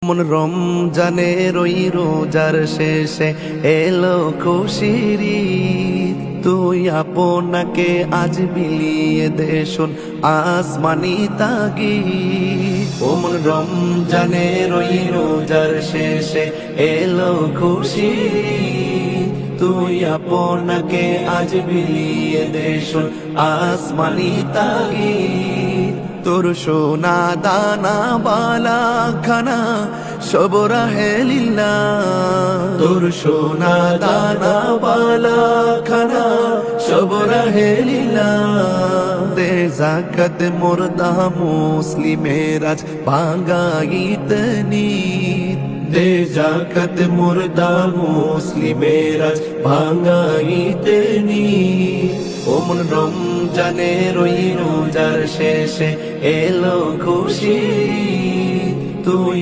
মন রমজানের ওই রোজার শেষে এলো খুশির ঈদ। তুই আপনাকে আজ বিলিয়ে দে শোন আসমানি তাগিদ। ও মন রমজানের ওই রোজার শেষে এলো খুশির ঈদ। তুই আপনাকে আজ বিলিয়ে দে শোন আসমানি তাগিদ। তোর সোনা দানা বালা খানা সব রাহে লিল্লাহ। তোর সোনা দানা বালা খানা সব রাহে লিল্লাহ। দে যাকাত মুর্দা মুসলিমের আজ ভাঙাইত নিদ। দে যাকাত মুর্দা মুসলিমের আজ ভাঙাইত নিদ। ও মন রমজানের ওই রোজার শেষে এলো খুশি। তুই